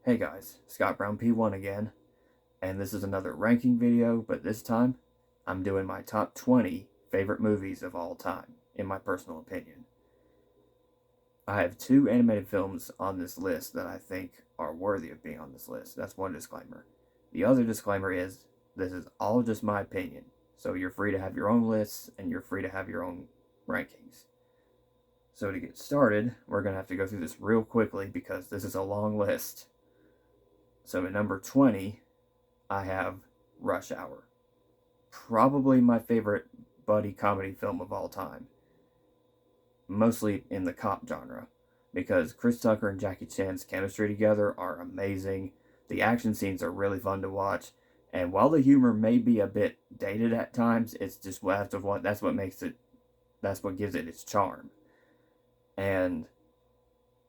Hey guys, Scott Brown P1 again, and this is another ranking video, but this time I'm doing my top 20 favorite movies of all time, in my personal opinion. I have two animated films on this list that I think are worthy of being on this list. That's one disclaimer. The other disclaimer is this is all just my opinion, so you're free to have your own lists and you're free to have your own rankings. So to get started, we're going to have to go through this real quickly because this is a long list. So at number 20, I have Rush Hour. Probably my favorite buddy comedy film of all time. Mostly in the cop genre. Because Chris Tucker and Jackie Chan's chemistry together are amazing. The action scenes are really fun to watch. And while the humor may be a bit dated at times, it's just that's what makes it, that's what gives it its charm. And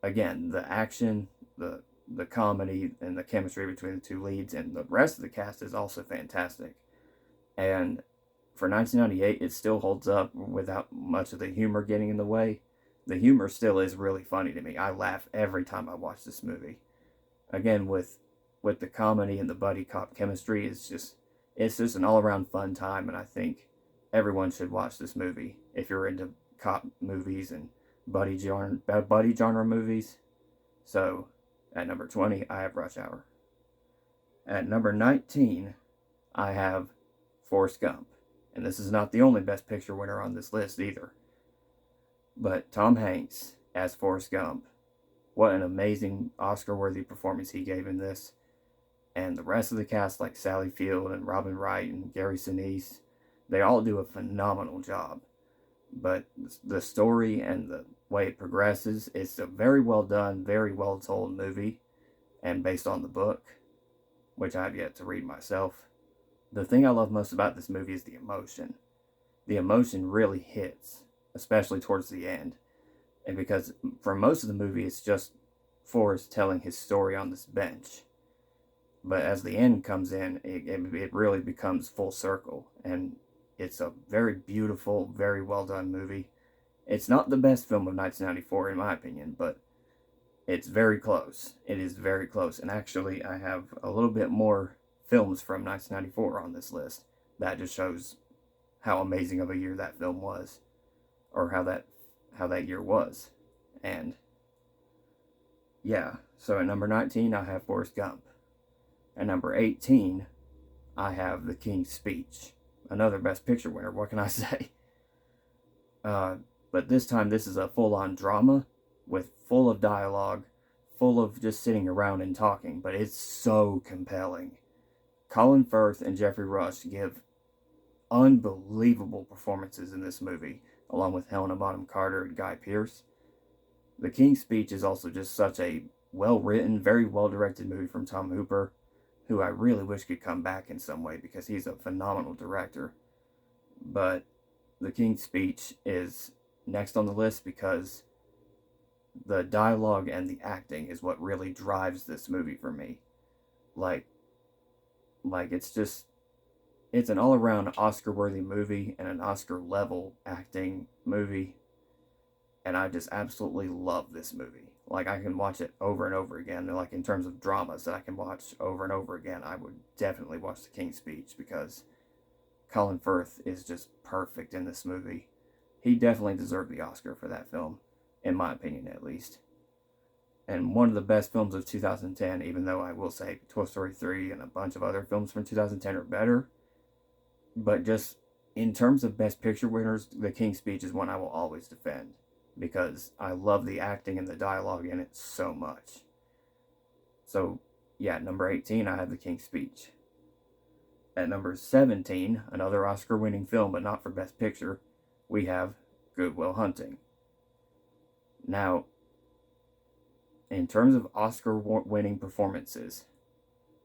again, the action, the comedy and the chemistry between the two leads and the rest of the cast is also fantastic. And for 1998, it still holds up without much of the humor getting in the way. The humor still is really funny to me. I laugh every time I watch this movie. Again, with the comedy and the buddy cop chemistry, it's just an all-around fun time, and I think everyone should watch this movie if you're into cop movies and buddy genre movies. So at number 20, I have Rush Hour. At number 19, I have Forrest Gump. And this is not the only Best Picture winner on this list either. But Tom Hanks as Forrest Gump. What an amazing Oscar-worthy performance he gave in this. And the rest of the cast, like Sally Field and Robin Wright and Gary Sinise, they all do a phenomenal job. But the story and the way it progresses, it's a very well done, very well told movie, and based on the book, which I've yet to read myself. The thing I love most about this movie is the emotion. The emotion really hits, especially towards the end. And because for most of the movie, it's just Forrest telling his story on this bench. But as the end comes in, it really becomes full circle. And it's a very beautiful, very well done movie. It's not the best film of 1994 in my opinion, but it's very close. It is very close. And actually, I have a little bit more films from 1994 on this list. That just shows how amazing of a year that film was, or how that year was. And yeah, so at number 19, I have Forrest Gump. At number 18, I have The King's Speech. Another Best Picture winner, what can I say? But this time, this is a full-on drama with full of dialogue, full of just sitting around and talking, but it's so compelling. Colin Firth and Jeffrey Rush give unbelievable performances in this movie, along with Helena Bonham Carter and Guy Pearce. The King's Speech is also just such a well-written, very well-directed movie from Tom Hooper, who I really wish could come back in some way because he's a phenomenal director. But The King's Speech is next on the list because the dialogue and the acting is what really drives this movie for me. Like it's an all-around Oscar-worthy movie and an Oscar-level acting movie, and I just absolutely love this movie. Like, I can watch it over and over again. Like, in terms of dramas that I can watch over and over again, I would definitely watch The King's Speech because Colin Firth is just perfect in this movie. He definitely deserved the Oscar for that film, in my opinion at least. And one of the best films of 2010, even though I will say Toy Story 3 and a bunch of other films from 2010 are better. But just in terms of Best Picture winners, The King's Speech is one I will always defend because I love the acting and the dialogue in it so much. So, yeah, number 18, I have The King's Speech. At number 17, another Oscar-winning film, but not for Best Picture, we have Good Will Hunting. Now, in terms of Oscar-winning performances,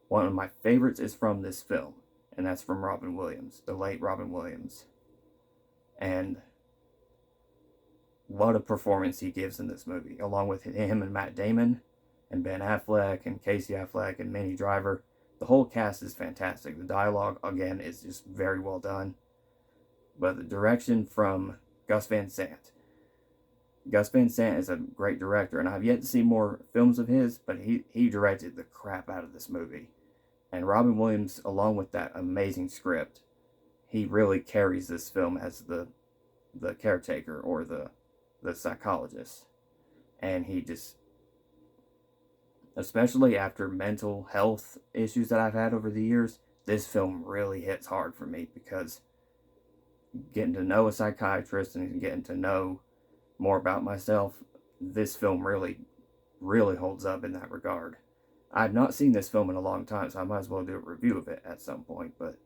one of my favorites is from this film, and that's from Robin Williams, the late Robin Williams. And what a performance he gives in this movie, along with him and Matt Damon, and Ben Affleck, and Casey Affleck, and Minnie Driver. The whole cast is fantastic. The dialogue, again, is just very well done. But the direction from Gus Van Sant. Gus Van Sant is a great director, and I've yet to see more films of his, but he directed the crap out of this movie. And Robin Williams, along with that amazing script, he really carries this film as the caretaker or the psychologist. And he just, especially after mental health issues that I've had over the years, this film really hits hard for me because getting to know a psychiatrist and getting to know more about myself, this film really holds up in that regard. I've not seen this film in a long time, so I might as well do a review of it at some point, but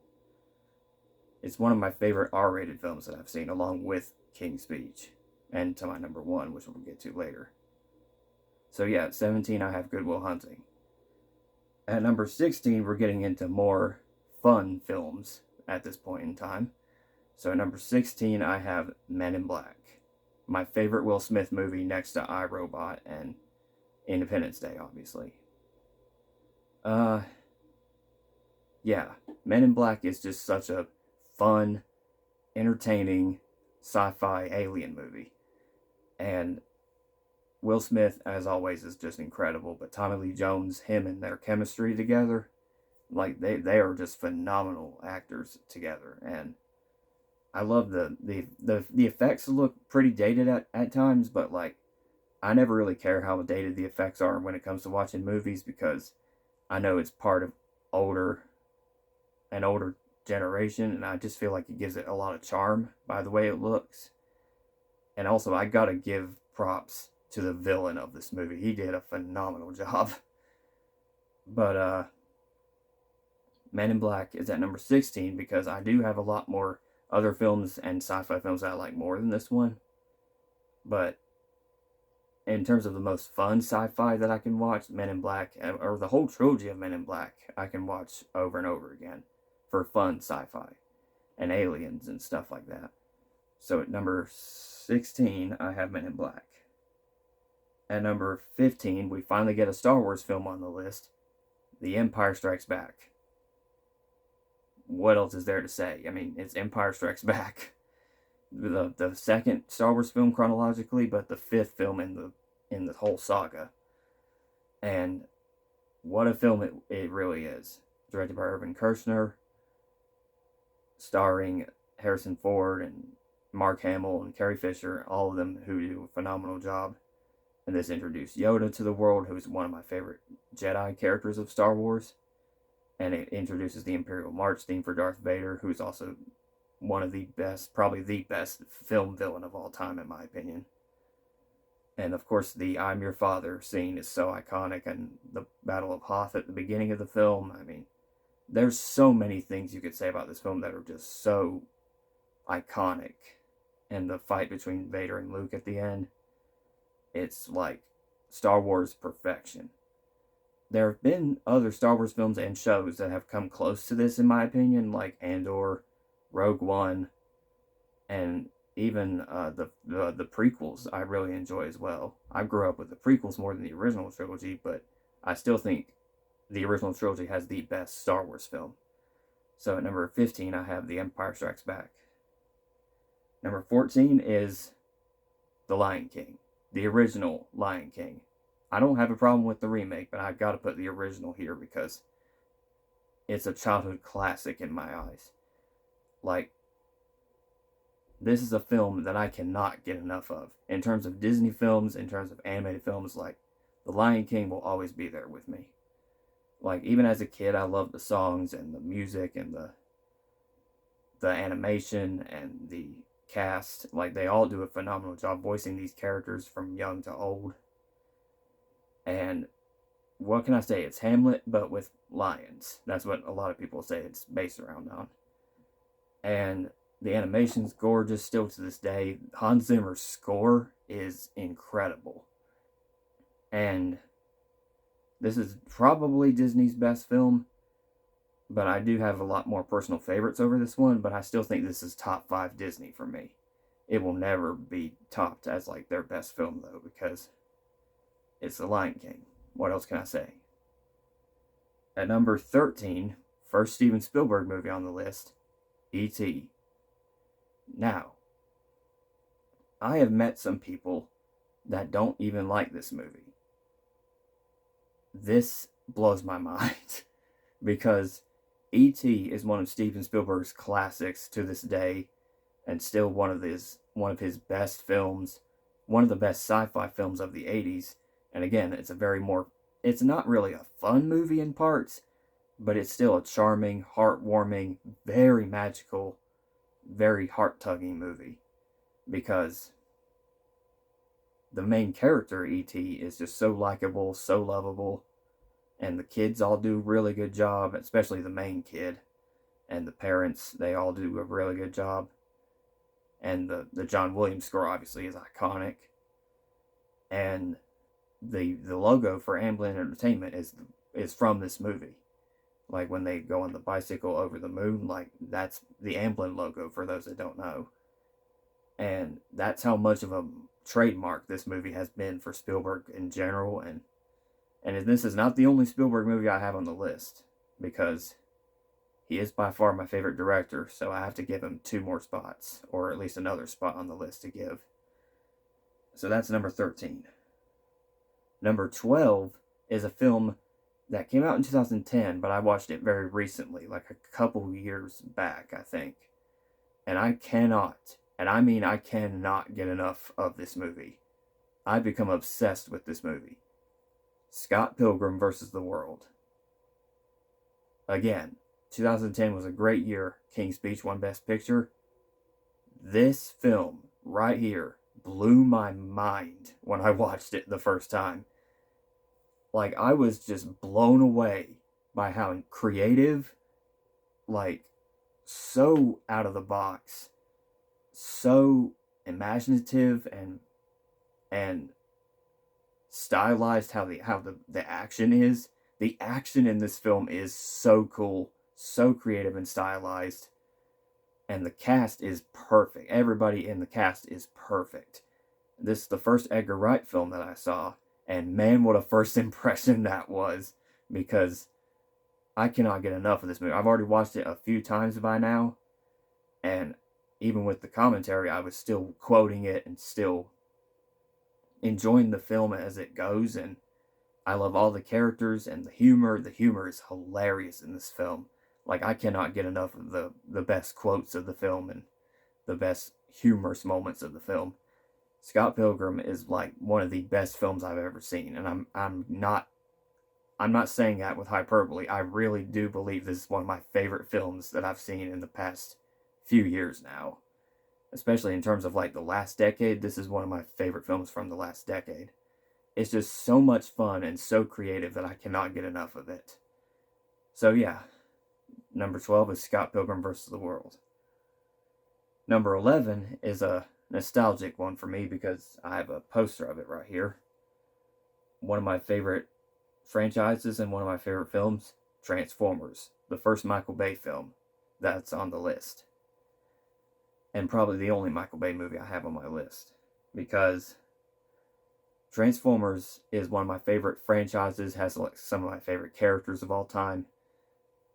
it's one of my favorite R-rated films that I've seen, along with King's Speech, and to my number one, which we'll get to later. So yeah, at 17, I have Good Will Hunting. At number 16, we're getting into more fun films at this point in time. So at number 16, I have Men in Black. My favorite Will Smith movie next to I, Robot and Independence Day, obviously. Yeah, Men in Black is just such a fun, entertaining sci-fi alien movie. And Will Smith, as always, is just incredible. But Tommy Lee Jones, him and their chemistry together, like they are just phenomenal actors together. And I love the effects look pretty dated at times, but like I never really care how dated the effects are when it comes to watching movies because I know it's part of an older generation, and I just feel like it gives it a lot of charm by the way it looks. And also, I gotta give props to the villain of this movie. He did a phenomenal job. But Men in Black is at number 16 because I do have a lot more other films and sci-fi films that I like more than this one. But in terms of the most fun sci-fi that I can watch, Men in Black, or the whole trilogy of Men in Black, I can watch over and over again for fun sci-fi and aliens and stuff like that. So at number 16, I have Men in Black. At number 15, we finally get a Star Wars film on the list, The Empire Strikes Back. What else is there to say? I mean, it's Empire Strikes Back. The second Star Wars film chronologically, but the fifth film in the whole saga. And what a film it really is. Directed by Irvin Kershner, starring Harrison Ford and Mark Hamill and Carrie Fisher, all of them who do a phenomenal job. And this introduced Yoda to the world, who's one of my favorite Jedi characters of Star Wars. And it introduces the Imperial March theme for Darth Vader, who's also one of the best, probably the best film villain of all time, in my opinion. And of course, the I'm Your Father scene is so iconic, and the Battle of Hoth at the beginning of the film. I mean, there's so many things you could say about this film that are just so iconic. And the fight between Vader and Luke at the end, it's like Star Wars perfection. There have been other Star Wars films and shows that have come close to this, in my opinion, like Andor, Rogue One, and even the prequels I really enjoy as well. I grew up with the prequels more than the original trilogy, but I still think the original trilogy has the best Star Wars film. So at number 15, I have The Empire Strikes Back. Number 14 is The Lion King, the original Lion King. I don't have a problem with the remake, but I've got to put the original here because it's a childhood classic in my eyes. Like, this is a film that I cannot get enough of. In terms of Disney films, in terms of animated films, like, The Lion King will always be there with me. Like, even as a kid, I loved the songs and the music and the animation and the cast. Like, they all do a phenomenal job voicing these characters from young to old. And what can I say? It's Hamlet, but with lions. That's what a lot of people say it's based around on. And the animation's gorgeous still to this day. Hans Zimmer's score is incredible. And this is probably Disney's best film, but I do have a lot more personal favorites over this one, but I still think this is top 5 Disney for me. It will never be topped as like their best film though, because it's The Lion King. What else can I say? At number 13, first Steven Spielberg movie on the list, E.T. Now, I have met some people that don't even like this movie. This blows my mind because E.T. is one of Steven Spielberg's classics to this day, and still one of his best films, one of the best sci-fi films of the 80s. And again, it's not really a fun movie in parts, but it's still a charming, heartwarming, very magical, very heart-tugging movie, because the main character, E.T., is just so likable, so lovable, and the kids all do a really good job, especially the main kid, and the parents, they all do a really good job. And the John Williams score obviously is iconic. And the logo for Amblin Entertainment is from this movie. Like when they go on the bicycle over the moon, like that's the Amblin logo for those that don't know. And that's how much of a trademark this movie has been for Spielberg in general. And this is not the only Spielberg movie I have on the list, because he is by far my favorite director, so I have to give him 2 more spots, or at least another spot on the list to give. So that's number 13. Number 12 is a film that came out in 2010, but I watched it very recently, like a couple years back, I think. And I cannot, and I mean I cannot get enough of this movie. I've become obsessed with this movie. Scott Pilgrim vs. the World. Again, 2010 was a great year. King's Speech won Best Picture. This film right here blew my mind when I watched it the first time. Like, I was just blown away by how creative, like, so out of the box, so imaginative and stylized how the action is. The action in this film is so cool, so creative and stylized, and the cast is perfect. Everybody in the cast is perfect. This is the first Edgar Wright film that I saw, and man, what a first impression that was, because I cannot get enough of this movie. I've already watched it a few times by now, and even with the commentary, I was still quoting it and still enjoying the film as it goes. And I love all the characters and the humor. The humor is hilarious in this film. Like, I cannot get enough of the best quotes of the film and the best humorous moments of the film. Scott Pilgrim is like one of the best films I've ever seen, and I'm not saying that with hyperbole. I really do believe this is one of my favorite films that I've seen in the past few years now. Especially in terms of like the last decade, this is one of my favorite films from the last decade. It's just so much fun and so creative that I cannot get enough of it. So yeah, number 12 is Scott Pilgrim vs. the World. Number 11 is a nostalgic one for me because I have a poster of it right here. One of my favorite franchises and one of my favorite films, Transformers, the first Michael Bay film that's on the list. And probably the only Michael Bay movie I have on my list, because Transformers is one of my favorite franchises, has like some of my favorite characters of all time.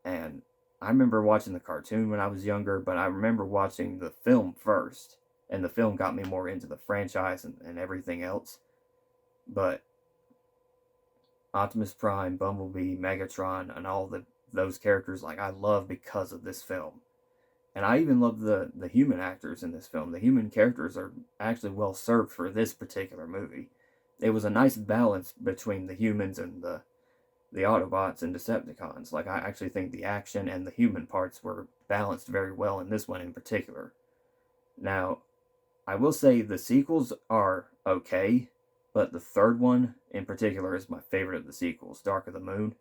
And I remember watching the cartoon when I was younger, but I remember watching the film first, and the film got me more into the franchise and everything else. But Optimus Prime, Bumblebee, Megatron, and all those characters, like, I love because of this film. And I even love the human actors in this film. The human characters are actually well served for this particular movie. It was a nice balance between the humans and the Autobots and Decepticons. Like, I actually think the action and the human parts were balanced very well in this one in particular. Now, I will say the sequels are okay, but the third one in particular is my favorite of the sequels, Dark of the Moon.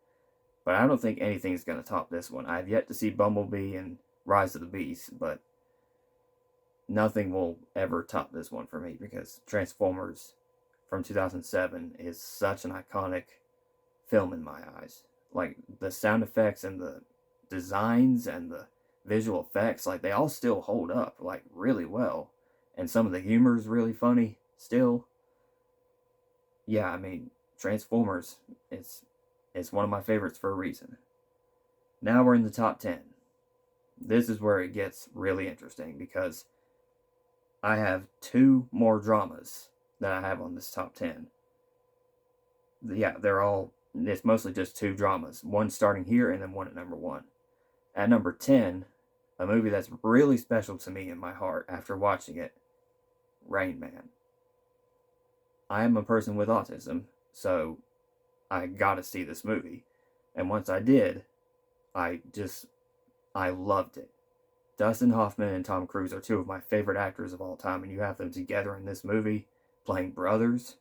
But I don't think anything's going to top this one. I've yet to see Bumblebee and Rise of the Beast, but nothing will ever top this one for me, because Transformers from 2007 is such an iconic film in my eyes. Like, the sound effects and the designs and the visual effects, like, they all still hold up, like, really well. And some of the humor is really funny still. Yeah, I mean, Transformers, it's one of my favorites for a reason. Now we're in the top 10. This is where it gets really interesting, because I have 2 more dramas that I have on this top 10. Yeah, it's mostly just two dramas. One starting here and then one at number 1. At number 10, a movie that's really special to me in my heart after watching it, Rain Man. I am a person with autism, so I gotta see this movie. And once I did, I loved it. Dustin Hoffman and Tom Cruise are two of my favorite actors of all time, and you have them together in this movie playing brothers,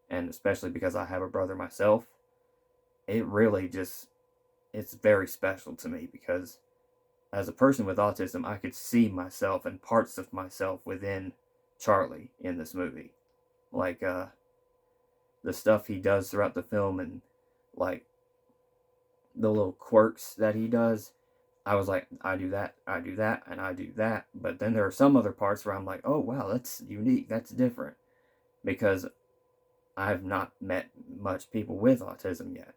and especially because I have a brother myself, it really it's very special to me because as a person with autism, I could see myself and parts of myself within Charlie in this movie. Like, the stuff he does throughout the film and, like, the little quirks that he does. I was like, I do that, and I do that. But then there are some other parts where I'm like, oh, wow, that's unique, that's different. Because I've not met much people with autism yet.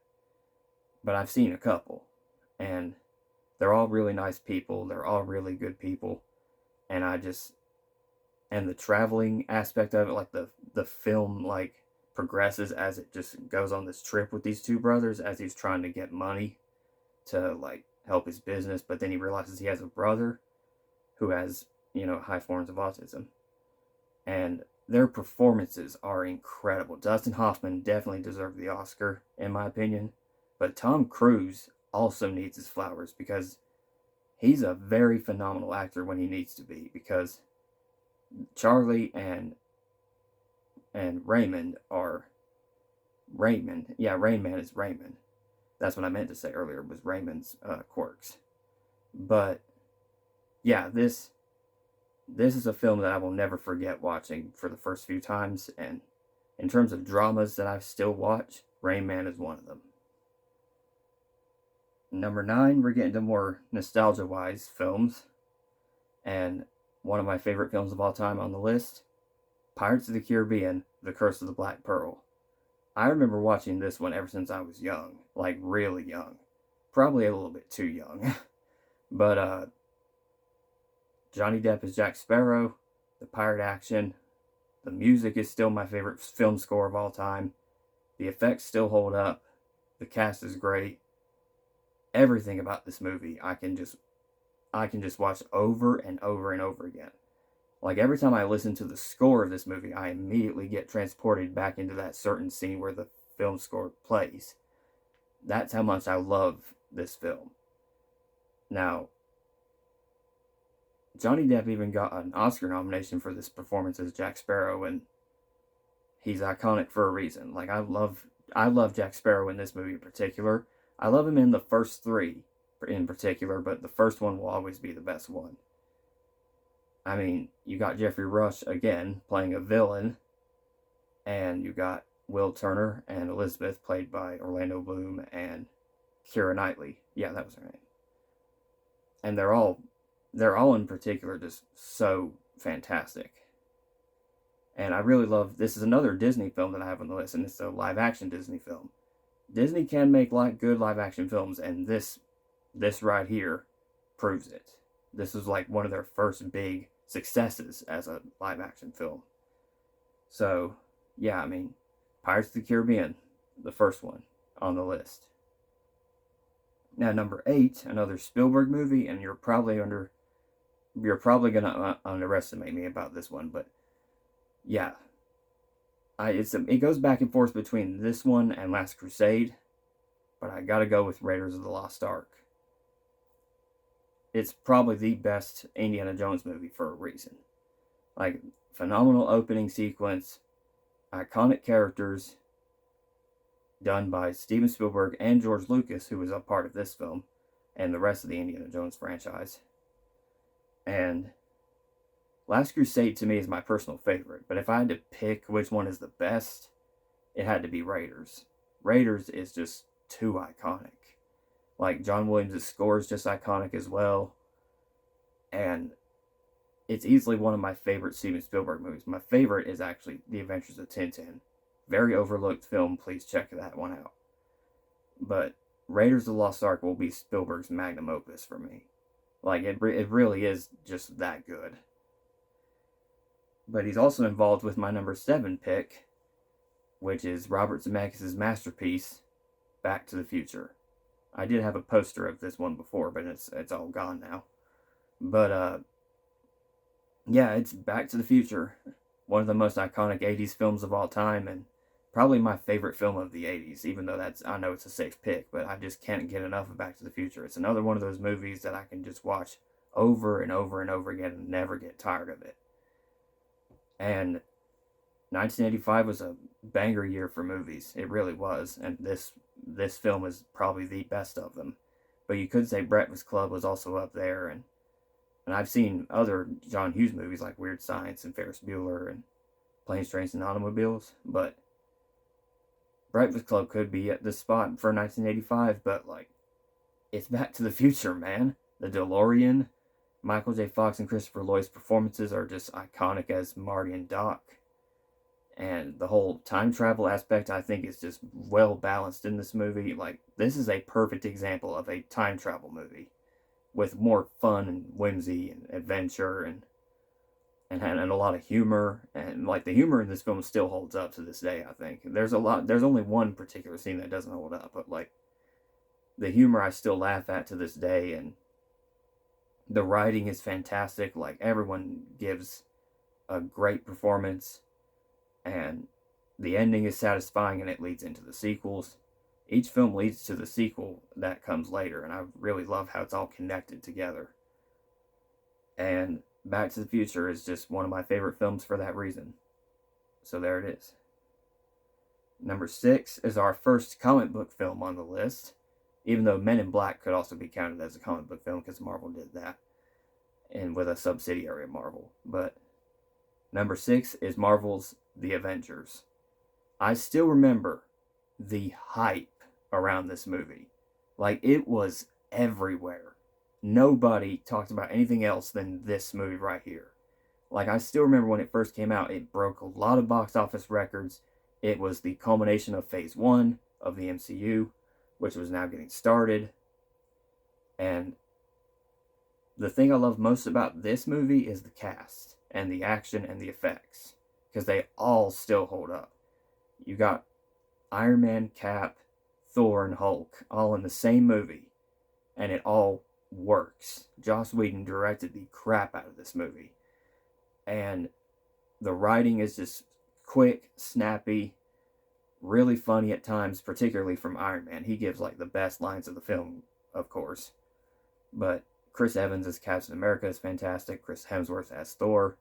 But I've seen a couple. And they're all really nice people. They're all really good people. And and the traveling aspect of it, like the film, like, progresses as it just goes on this trip with these two brothers as he's trying to get money to, like, help his business, but then he realizes he has a brother who has, high forms of autism. And their performances are incredible. Dustin Hoffman definitely deserved the Oscar, in my opinion. But Tom Cruise also needs his flowers because he's a very phenomenal actor when he needs to be. Because Charlie and Raymond are Raymond. Yeah, Rain Man is Raymond. That's what I meant to say earlier, was Raymond's quirks. But yeah, this is a film that I will never forget watching for the first few times. And in terms of dramas that I still watch, Rain Man is one of them. Number 9, we're getting to more nostalgia-wise films. And one of my favorite films of all time on the list, Pirates of the Caribbean, The Curse of the Black Pearl. I remember watching this one ever since I was young, like really young. Probably a little bit too young. But Johnny Depp is Jack Sparrow, the pirate action, the music is still my favorite film score of all time, the effects still hold up, the cast is great. Everything about this movie I can just watch over and over and over again. Like, every time I listen to the score of this movie, I immediately get transported back into that certain scene where the film score plays. That's how much I love this film. Now, Johnny Depp even got an Oscar nomination for this performance as Jack Sparrow, and he's iconic for a reason. Like, I love Jack Sparrow in this movie in particular. I love him in the first 3 in particular, but the first one will always be the best one. I mean, you got Jeffrey Rush again playing a villain, and you got Will Turner and Elizabeth played by Orlando Bloom and Keira Knightley. Yeah, that was her name. And they're all in particular just so fantastic. And I really love, this is another Disney film that I have on the list, and it's a live action Disney film. Disney can make good live action films, and this right here proves it. This was like one of their first big successes as a live action film. So, yeah, I mean, Pirates of the Caribbean, the first one on the list. Now, number 8, another Spielberg movie, and you're probably gonna underestimate me about this one, but yeah, it goes back and forth between this one and Last Crusade, but I gotta go with Raiders of the Lost Ark. It's probably the best Indiana Jones movie for a reason. Like, phenomenal opening sequence, iconic characters, done by Steven Spielberg and George Lucas, who was a part of this film, and the rest of the Indiana Jones franchise. And Last Crusade to me is my personal favorite, but if I had to pick which one is the best, it had to be Raiders. Raiders is just too iconic. Like, John Williams' score is just iconic as well. And it's easily one of my favorite Steven Spielberg movies. My favorite is actually The Adventures of Tintin. Very overlooked film. Please check that one out. But Raiders of the Lost Ark will be Spielberg's magnum opus for me. Like, it really is just that good. But he's also involved with my number 7 pick, which is Robert Zemeckis' masterpiece, Back to the Future. I did have a poster of this one before, but it's all gone now. But yeah, it's Back to the Future, one of the most iconic 80s films of all time, and probably my favorite film of the 80s, even though I know it's a safe pick, but I just can't get enough of Back to the Future. It's another one of those movies that I can just watch over and over and over again and never get tired of it. And 1985 was a banger year for movies. It really was, and this film is probably the best of them. But you could say Breakfast Club was also up there, and I've seen other John Hughes movies like Weird Science and Ferris Bueller and Planes, Trains, and Automobiles, but Breakfast Club could be at this spot for 1985, but like, it's Back to the Future, man. The DeLorean, Michael J. Fox and Christopher Lloyd's performances are just iconic as Marty and Doc. And the whole time travel aspect, I think, is just well balanced in this movie. Like, this is a perfect example of a time travel movie with more fun and whimsy and adventure and a lot of humor. And like, the humor in this film still holds up to this day, I think. There's only one particular scene that doesn't hold up, but like, the humor I still laugh at to this day, and the writing is fantastic. Like, everyone gives a great performance, and the ending is satisfying, and it leads into the sequels. Each film leads to the sequel that comes later, and I really love how it's all connected together. And Back to the Future is just one of my favorite films for that reason. So there it is. Number 6 is our first comic book film on the list, even though Men in Black could also be counted as a comic book film because Marvel did that, and with a subsidiary of Marvel. But number 6 is Marvel's The Avengers. I still remember the hype around this movie. Like, it was everywhere. Nobody talked about anything else than this movie right here. Like, I still remember when it first came out, it broke a lot of box office records. It was the culmination of phase 1 of the MCU, which was now getting started. And the thing I love most about this movie is the cast and the action and the effects, because they all still hold up. You got Iron Man, Cap, Thor, and Hulk all in the same movie, and it all works. Joss Whedon directed the crap out of this movie, and the writing is just quick, snappy, really funny at times, particularly from Iron Man. He gives like the best lines of the film, of course. But Chris Evans as Captain America is fantastic. Chris Hemsworth as Thor.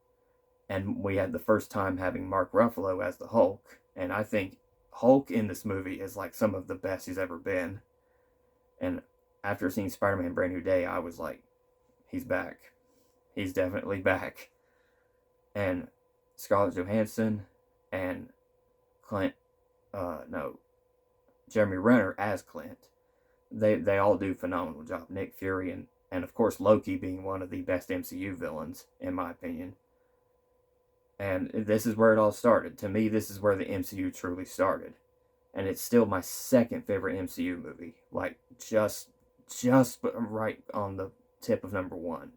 And we had the first time having Mark Ruffalo as the Hulk. And I think Hulk in this movie is like some of the best he's ever been. And after seeing Spider-Man Brand New Day, I was like, he's back. He's definitely back. And Scarlett Johansson and Jeremy Renner as Clint. They all do a phenomenal job. Nick Fury and of course Loki being one of the best MCU villains, in my opinion. And this is where it all started. To me, this is where the MCU truly started. And it's still my second favorite MCU movie. Like, just right on the tip of number 1.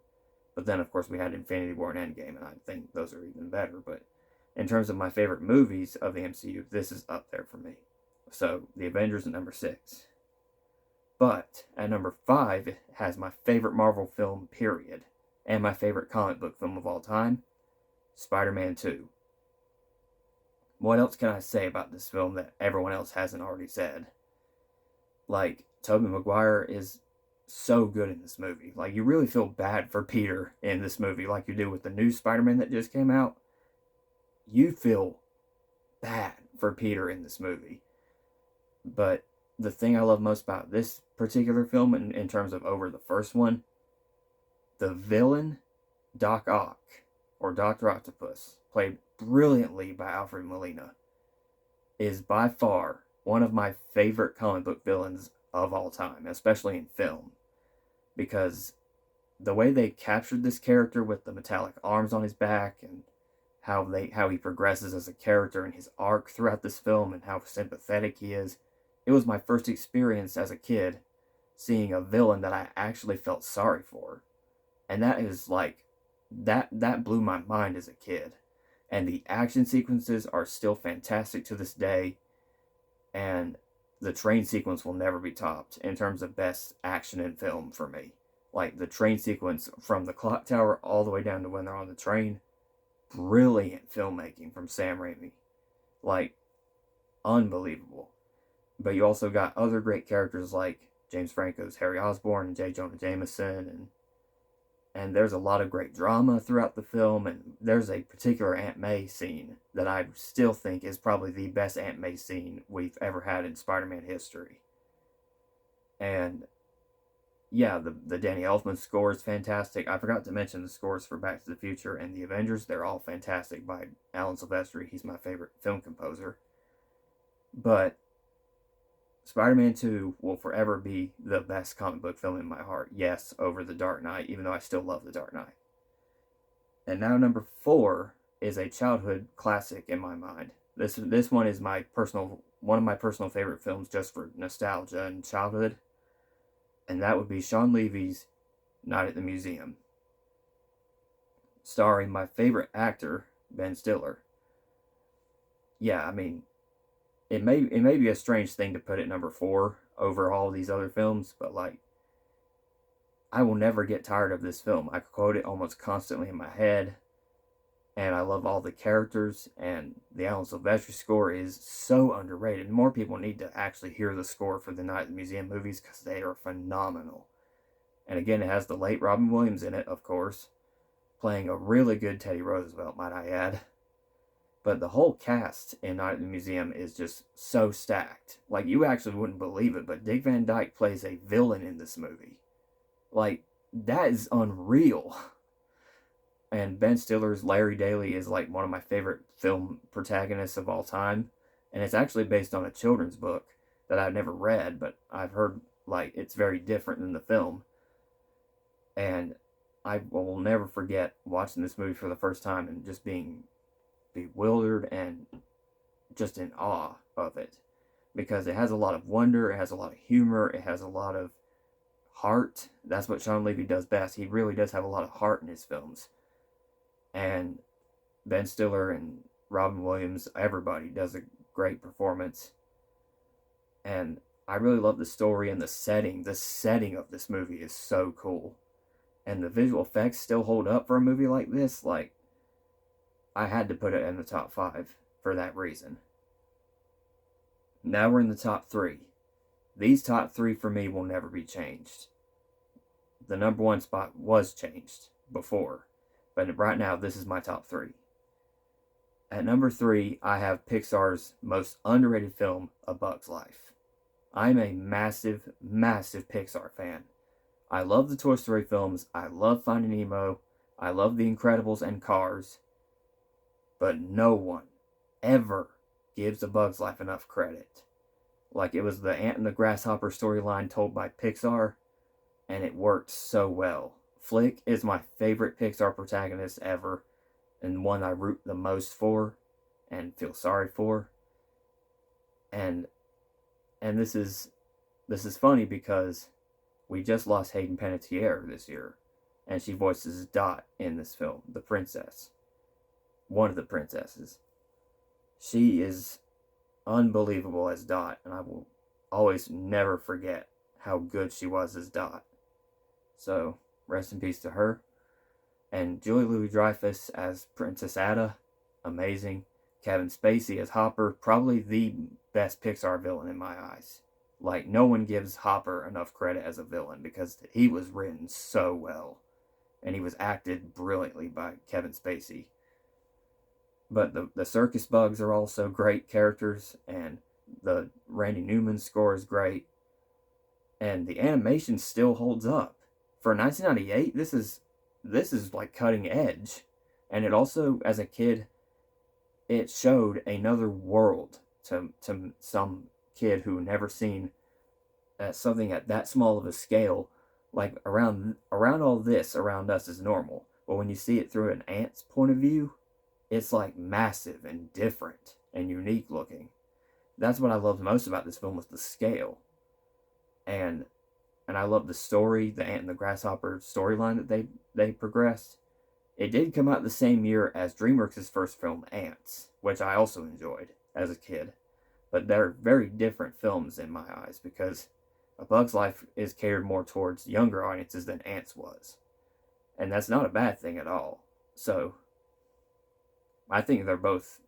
But then, of course, we had Infinity War and Endgame, and I think those are even better. But in terms of my favorite movies of the MCU, this is up there for me. So, The Avengers at number 6. But at number 5 has my favorite Marvel film, period, and my favorite comic book film of all time, Spider-Man 2. What else can I say about this film that everyone else hasn't already said? Like, Tobey Maguire is so good in this movie. Like, you really feel bad for Peter in this movie, like you do with the new Spider-Man that just came out. You feel bad for Peter in this movie. But the thing I love most about this particular film, in terms of over the first one, the villain, Doc Ock, or Dr. Octopus, played brilliantly by Alfred Molina, is by far one of my favorite comic book villains of all time, especially in film. Because the way they captured this character with the metallic arms on his back, and how he progresses as a character and his arc throughout this film, and how sympathetic he is. It was my first experience as a kid seeing a villain that I actually felt sorry for. And that is like, that blew my mind as a kid. And the action sequences are still fantastic to this day. And the train sequence will never be topped in terms of best action in film for me. Like the train sequence from the clock tower all the way down to when they're on the train. Brilliant filmmaking from Sam Raimi. Like, unbelievable. But you also got other great characters like James Franco's Harry Osborn and J. Jonah Jameson, and there's a lot of great drama throughout the film, and there's a particular Aunt May scene that I still think is probably the best Aunt May scene we've ever had in Spider-Man history. And yeah, the Danny Elfman score is fantastic. I forgot to mention the scores for Back to the Future and the Avengers. They're all fantastic by Alan Silvestri. He's my favorite film composer. But Spider-Man 2 will forever be the best comic book film in my heart. Yes, over The Dark Knight, even though I still love The Dark Knight. And now number 4 is a childhood classic in my mind. This one is one of my personal favorite films just for nostalgia and childhood. And that would be Shawn Levy's Night at the Museum, starring my favorite actor, Ben Stiller. Yeah, I mean, it may be a strange thing to put at number 4 over all these other films, but like, I will never get tired of this film. I quote it almost constantly in my head, and I love all the characters, and the Alan Silvestri score is so underrated. More people need to actually hear the score for the Night at the Museum movies because they are phenomenal. And again, it has the late Robin Williams in it, of course, playing a really good Teddy Roosevelt, might I add. But the whole cast in Night at the Museum is just so stacked. Like, you actually wouldn't believe it, but Dick Van Dyke plays a villain in this movie. Like, that is unreal. And Ben Stiller's Larry Daly is like one of my favorite film protagonists of all time. And it's actually based on a children's book that I've never read, but I've heard like it's very different than the film. And I will never forget watching this movie for the first time and just being bewildered and just in awe of it. Because it has a lot of wonder, it has a lot of humor, it has a lot of heart. That's what Shawn Levy does best. He really does have a lot of heart in his films. And Ben Stiller and Robin Williams, everybody does a great performance. And I really love the story and the setting. The setting of this movie is so cool. And the visual effects still hold up for a movie like this. Like, I had to put it in the top 5 for that reason. Now we're in the top 3. These top 3 for me will never be changed. The number 1 spot was changed before. But right now, this is my top 3. At number 3, I have Pixar's most underrated film, A Bug's Life. I'm a massive, massive Pixar fan. I love the Toy Story films. I love Finding Nemo. I love The Incredibles and Cars. But no one ever gives A Bug's Life enough credit. Like, it was the Ant and the Grasshopper storyline told by Pixar, and it worked so well. Flick is my favorite Pixar protagonist ever, and one I root the most for and feel sorry for. And this is funny because we just lost Hayden Panettiere this year, and she voices Dot in this film, the princess. One of the princesses. She is unbelievable as Dot, and I will always never forget how good she was as Dot. So, rest in peace to her. And Julie Louis-Dreyfus as Princess Ada, amazing. Kevin Spacey as Hopper, probably the best Pixar villain in my eyes. Like, no one gives Hopper enough credit as a villain because he was written so well. And he was acted brilliantly by Kevin Spacey. But the circus bugs are also great characters, and the Randy Newman score is great. And the animation still holds up. For 1998, this is like cutting edge. And it also, as a kid, it showed another world to some kid who never seen something at that small of a scale. Like, around all this around us is normal. But when you see it through an ant's point of view, it's like massive and different and unique looking. That's what I loved most about this film, was the scale. And I love the story, the Ant and the Grasshopper storyline that they progressed. It did come out the same year as DreamWorks' first film, Ants, which I also enjoyed as a kid. But they're very different films in my eyes because A Bug's Life is catered more towards younger audiences than Ants was. And that's not a bad thing at all. So I think they're both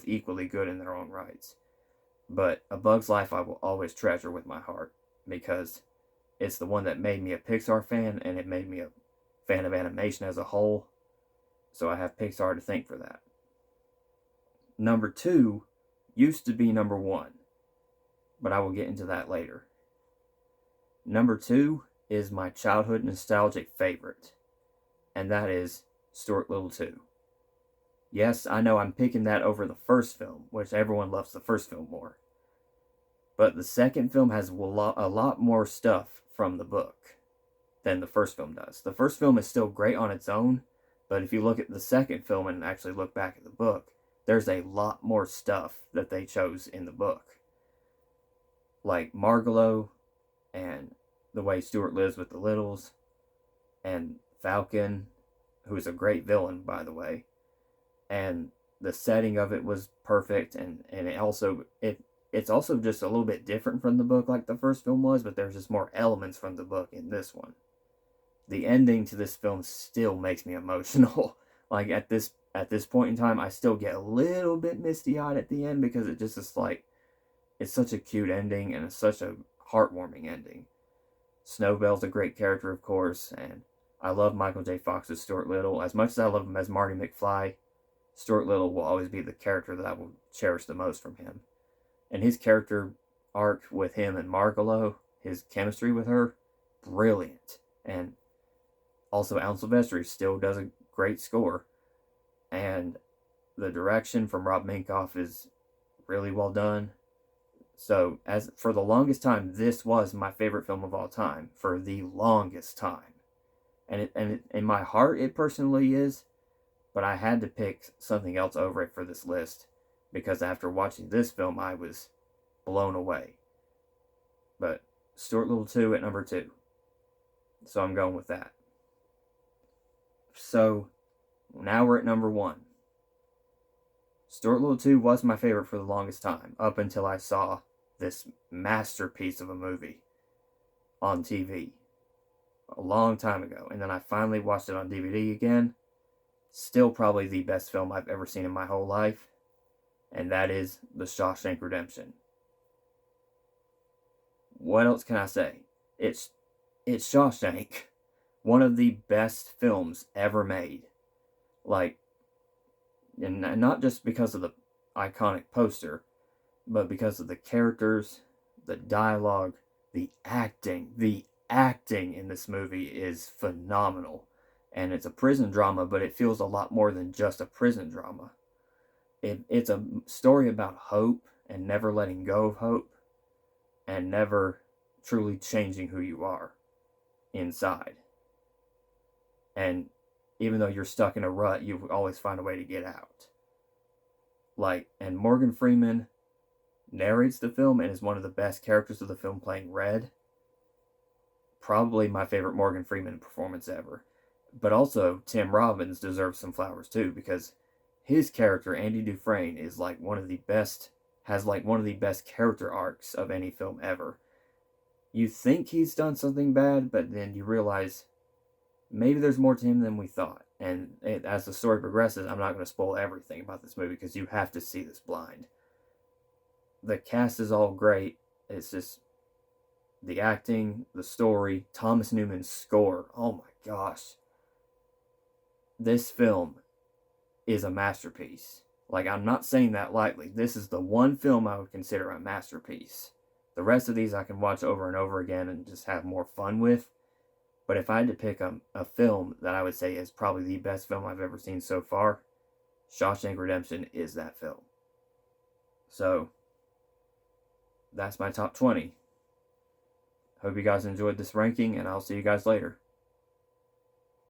equally good in their own rights. But A Bug's Life I will always treasure with my heart because it's the one that made me a Pixar fan, and it made me a fan of animation as a whole. So I have Pixar to thank for that. Number 2 used to be number 1, but I will get into that later. Number 2 is my childhood nostalgic favorite, and that is Stuart Little 2. Yes, I know I'm picking that over the first film, which everyone loves the first film more. But the second film has a lot more stuff from the book than the first film does. The first film is still great on its own, but if you look at the second film and actually look back at the book, there's a lot more stuff that they chose in the book. Like Margalo, and the way Stuart lives with the Littles, and Falcon, who is a great villain, by the way. And the setting of it was perfect, and it's also just a little bit different from the book like the first film was, but there's just more elements from the book in this one. The ending to this film still makes me emotional. Like at this point in time, I still get a little bit misty-eyed at the end because it just is like, it's such a cute ending, and it's such a heartwarming ending. Snowbell's a great character, of course, and I love Michael J. Fox's Stuart Little. As much as I love him as Marty McFly, Stuart Little will always be the character that I will cherish the most from him. And his character arc with him and Margalo, his chemistry with her, brilliant. And also Alan Silvestri still does a great score. And the direction from Rob Minkoff is really well done. So, as for the longest time, this was my favorite film of all time. For the longest time. And in my heart, it personally is. But I had to pick something else over it for this list, because after watching this film, I was blown away. But Stuart Little 2 at number 2. So I'm going with that. So now we're at number 1. Stuart Little 2 was my favorite for the longest time, up until I saw this masterpiece of a movie on TV a long time ago. And then I finally watched it on DVD again. Still probably the best film I've ever seen in my whole life, and that is The Shawshank Redemption. What else can I say? It's Shawshank, one of the best films ever made. Like, and not just because of the iconic poster, but because of the characters, the dialogue, the acting. The acting in this movie is phenomenal. And it's a prison drama, but it feels a lot more than just a prison drama. It's a story about hope and never letting go of hope, and never truly changing who you are inside. And even though you're stuck in a rut, you always find a way to get out. And Morgan Freeman narrates the film and is one of the best characters of the film, playing Red. Probably my favorite Morgan Freeman performance ever. But also, Tim Robbins deserves some flowers too, because his character, Andy Dufresne, is has one of the best character arcs of any film ever. You think he's done something bad, but then you realize maybe there's more to him than we thought. And as the story progresses, I'm not going to spoil everything about this movie, because you have to see this blind. The cast is all great. It's just the acting, the story, Thomas Newman's score. Oh my gosh. This film is a masterpiece. I'm not saying that lightly. This is the one film I would consider a masterpiece. The rest of these I can watch over and over again and just have more fun with. But if I had to pick a film that I would say is probably the best film I've ever seen so far, Shawshank Redemption is that film. So, that's my top 20. Hope you guys enjoyed this ranking, and I'll see you guys later.